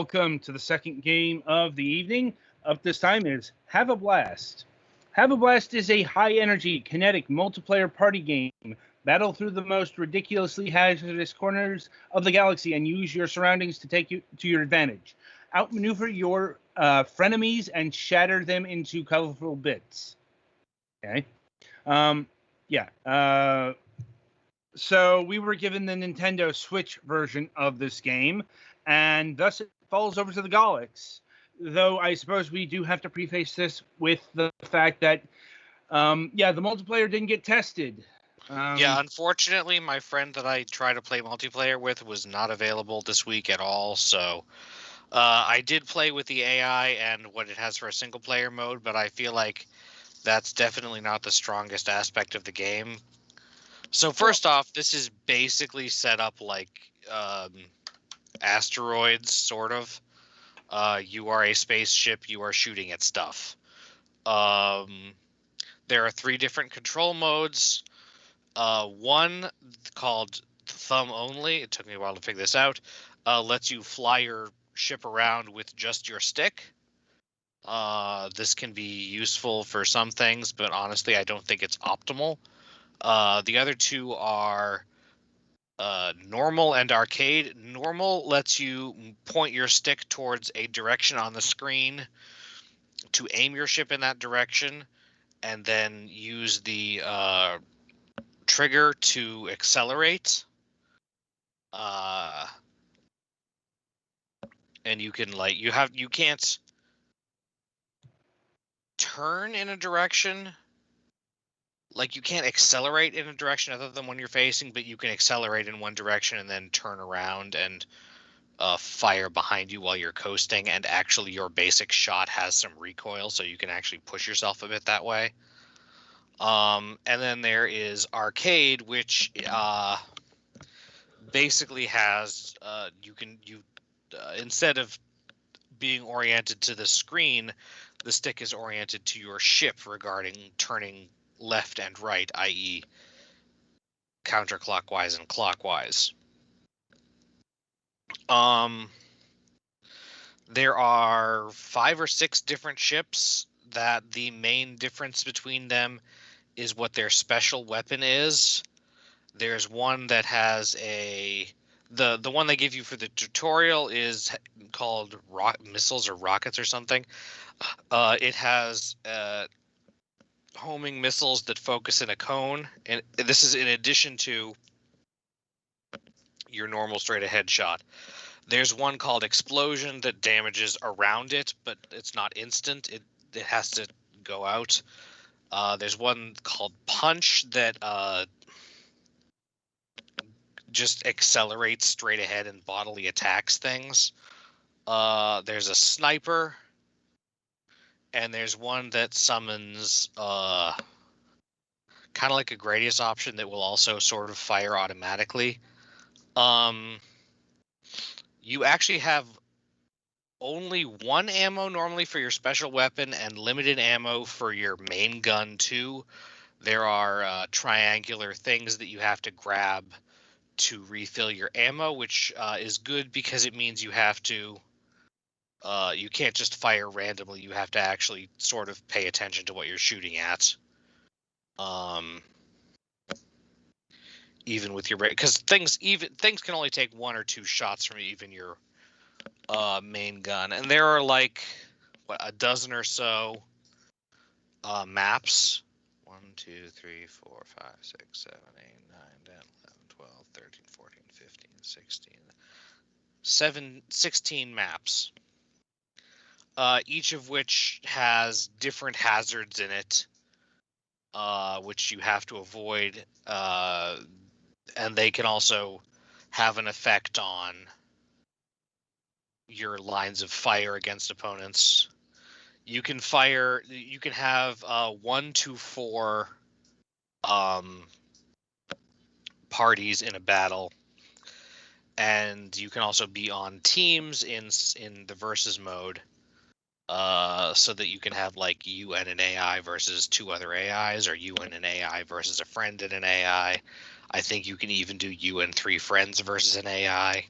welcome to the second game of the evening. Up this time is Have a Blast. Have a Blast is a high-energy, kinetic multiplayer party game. Battle through the most ridiculously hazardous corners of the galaxy and use your surroundings to take you to your advantage. Outmaneuver your frenemies and shatter them into colorful bits. Okay. Yeah. So we were given the Nintendo Switch version of this game, and thus it falls over to the Galax. Though I suppose we do have to preface this with the fact that, the multiplayer didn't get tested. Unfortunately, my friend that I try to play multiplayer with was not available this week at all, so I did play with the AI and what it has for a single-player mode, but I feel like that's definitely not the strongest aspect of the game. So first off, this is basically set up like asteroids, sort of. You are a spaceship, you are shooting at stuff. There are 3 different control modes. One called Thumb Only, it took me a while to figure this out, lets you fly your ship around with just your stick. This can be useful for some things, but honestly, I don't think it's optimal. The other 2 are Normal and Arcade. Normal lets you point your stick towards a direction on the screen to aim your ship in that direction, and then use the trigger to accelerate. And you can you can't turn in a direction. Like, you can't accelerate in a direction other than when you're facing, but you can accelerate in one direction and then turn around and fire behind you while you're coasting, and actually your basic shot has some recoil, so you can actually push yourself a bit that way. And then there is Arcade, which basically has instead of being oriented to the screen, the stick is oriented to your ship regarding turning left and right, i.e. counterclockwise and clockwise. There are 5 or 6 different ships that the main difference between them is what their special weapon is. There's one that has the one they give you for the tutorial is called missiles or rockets or something. It has homing missiles that focus in a cone, and this is in addition to your normal straight ahead shot. There's one called Explosion that damages around it, but it's not instant. It has to go out. There's one called Punch that just accelerates straight ahead and bodily attacks things. There's a Sniper, and there's one that summons kind of like a Gradius option that will also sort of fire automatically. You actually have only 1 ammo normally for your special weapon and limited ammo for your main gun too. There are triangular things that you have to grab to refill your ammo, which is good because it means you have to you can't just fire randomly. You have to actually sort of pay attention to what you're shooting at. Even with your, because things can only take 1 or 2 shots from even your main gun, and there are like a dozen or so maps. 1, 2, 3, 4, 5, 6, 7, 8, 9, 10, 11, 12, 13, 14, 15, 16 maps. Each of which has different hazards in it, which you have to avoid, and they can also have an effect on your lines of fire against opponents. You can have 1 to 4 parties in a battle, and you can also be on teams in the versus mode, so that you can have like you and an AI versus 2 other AIs, or you and an AI versus a friend and an AI. I think you can even do you and 3 friends versus an AI.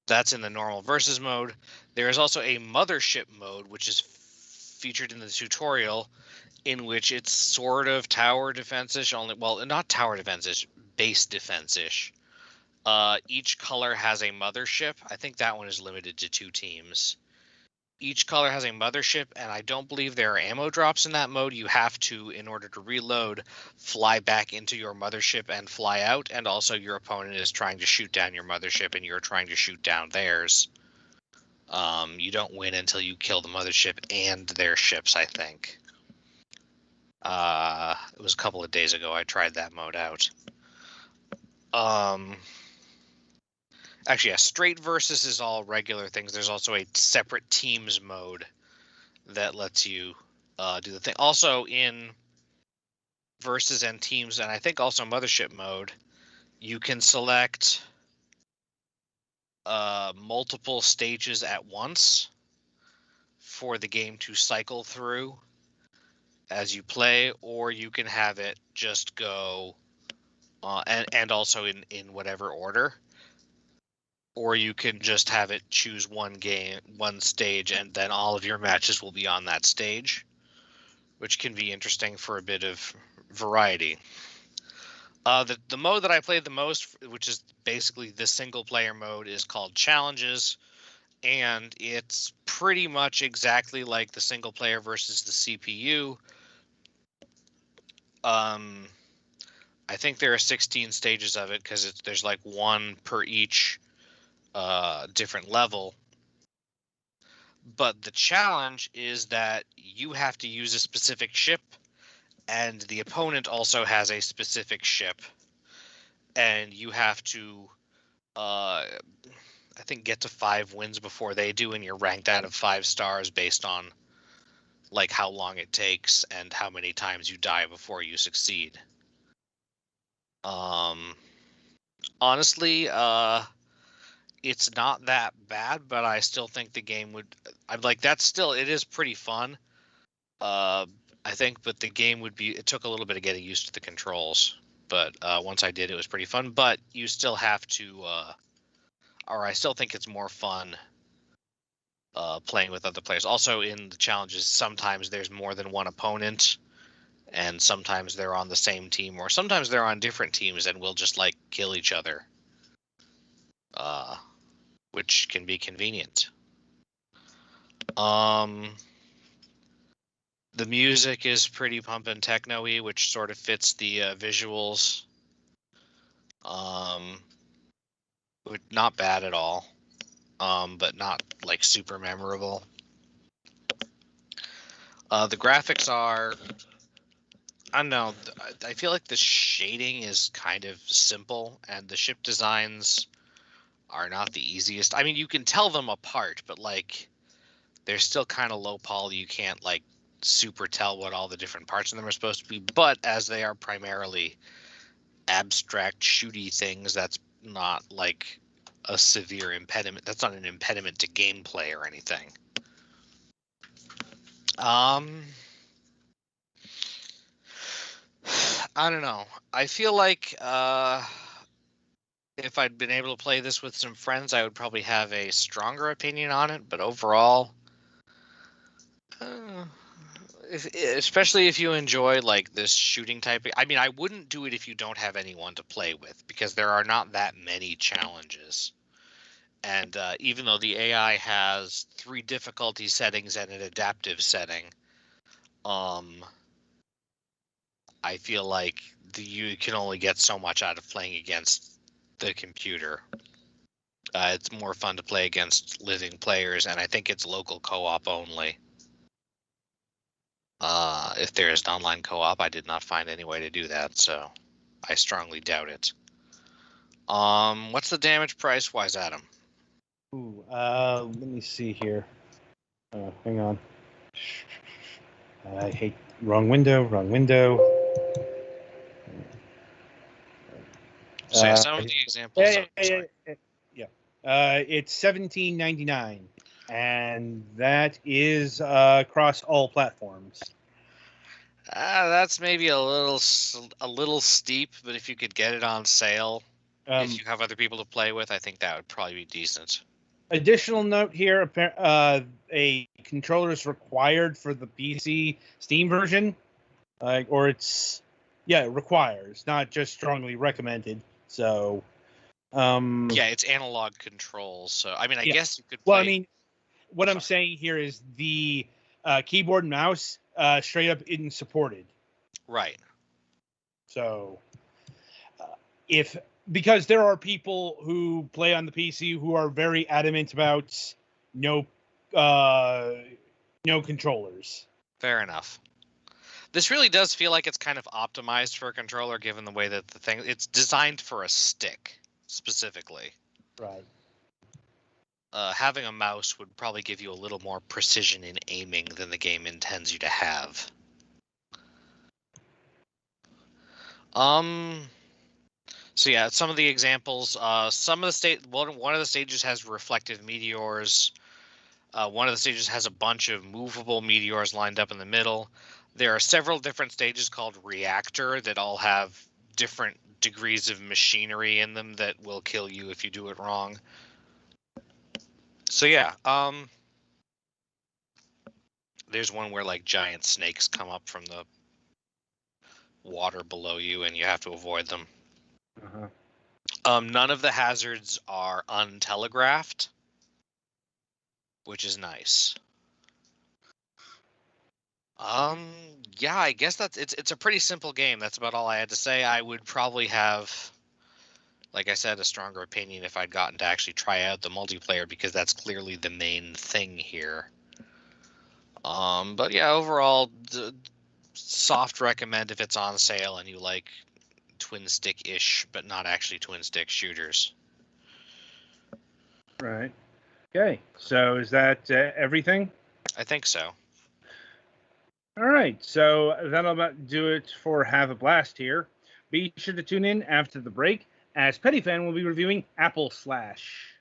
That's in the normal versus mode. There is also a mothership mode, which is featured in the tutorial, in which it's sort of tower defense-ish, not tower defense-ish, base defense-ish. Each color has a mothership. I think that one is limited to 2 teams. Each color has a mothership, and I don't believe there are ammo drops in that mode. You have to, in order to reload, fly back into your mothership and fly out, and also your opponent is trying to shoot down your mothership, and you're trying to shoot down theirs. You don't win until you kill the mothership and their ships, I think. It was a couple of days ago I tried that mode out. Actually, yeah, straight versus is all regular things. There's also a separate teams mode that lets you do the thing. Also in versus and teams, and I think also mothership mode, you can select multiple stages at once for the game to cycle through as you play, or you can have it just go and also in whatever order, or you can just have it choose one stage, and then all of your matches will be on that stage, which can be interesting for a bit of variety. The mode that I played the most, which is basically the single player mode, is called Challenges, and it's pretty much exactly like the single player versus the CPU. I think there are 16 stages of it because there's like one per each different level. But the challenge is that you have to use a specific ship, and the opponent also has a specific ship, and you have to, I think, get to 5 wins before they do, and you're ranked out of 5 stars based on like how long it takes and how many times you die before you succeed. Honestly, it's not that bad, but I still think the game would. I'm like, it is pretty fun. I think, but the game would be. It took a little bit of getting used to the controls, but once I did, it was pretty fun. But you still have to, or I still think it's more fun playing with other players. Also, in the challenges, sometimes there's more than one opponent, and sometimes they're on the same team, or sometimes they're on different teams, and we'll just like kill each other, which can be convenient. The music is pretty pumpin' techno-y, which sort of fits the visuals. Not bad at all, but not like super memorable. The graphics are, I don't know, I feel like the shading is kind of simple, and the ship designs are not the easiest. I mean, you can tell them apart, but like they're still kind of low poly. You can't like super tell what all the different parts of them are supposed to be, but as they are primarily abstract shooty things, that's not like a severe impediment. That's not an impediment to gameplay or anything. I don't know. I feel like if I'd been able to play this with some friends, I would probably have a stronger opinion on it, but overall, especially if you enjoy like this shooting type. I mean, I wouldn't do it if you don't have anyone to play with, because there are not that many challenges. And even though the AI has 3 difficulty settings and an adaptive setting, I feel like you can only get so much out of playing against the computer. It's more fun to play against living players, and I think it's local co-op only. If there is an online co-op, I did not find any way to do that, so I strongly doubt it. What's the damage price wise, Adam? Ooh, let me see here. Hang on. I hate wrong window. So some of the examples. It's $17.99, and that is across all platforms. That's maybe a little steep, but if you could get it on sale, if you have other people to play with, I think that would probably be decent. Additional note here: a controller is required for the PC Steam version, or it requires, not just strongly recommended. So, Yeah, it's analog controls. So I mean, I guess you could play. Well, I mean, what I'm saying here is the keyboard and mouse straight up isn't supported. Right. So, because there are people who play on the PC who are very adamant about no controllers. Fair enough. This really does feel like it's kind of optimized for a controller, given the way that it's designed for a stick specifically. Right. Having a mouse would probably give you a little more precision in aiming than the game intends you to have. So yeah, some of the examples. Some of the one of the stages has reflective meteors. One of the stages has a bunch of movable meteors lined up in the middle. There are several different stages called reactor that all have different degrees of machinery in them that will kill you if you do it wrong. So yeah, there's one where like giant snakes come up from the water below you and you have to avoid them. Uh-huh. None of the hazards are untelegraphed, which is nice. Yeah, I guess it's a pretty simple game. That's about all I had to say. I would probably have, like I said, a stronger opinion if I'd gotten to actually try out the multiplayer, because that's clearly the main thing here. But yeah, overall, soft recommend if it's on sale and you like twin stick-ish, but not actually twin stick shooters. Right. Okay. So is that everything? I think so. All right. So that'll about do it for Have a Blast here. Be sure to tune in after the break, as Petty Fan will be reviewing Apple Slash.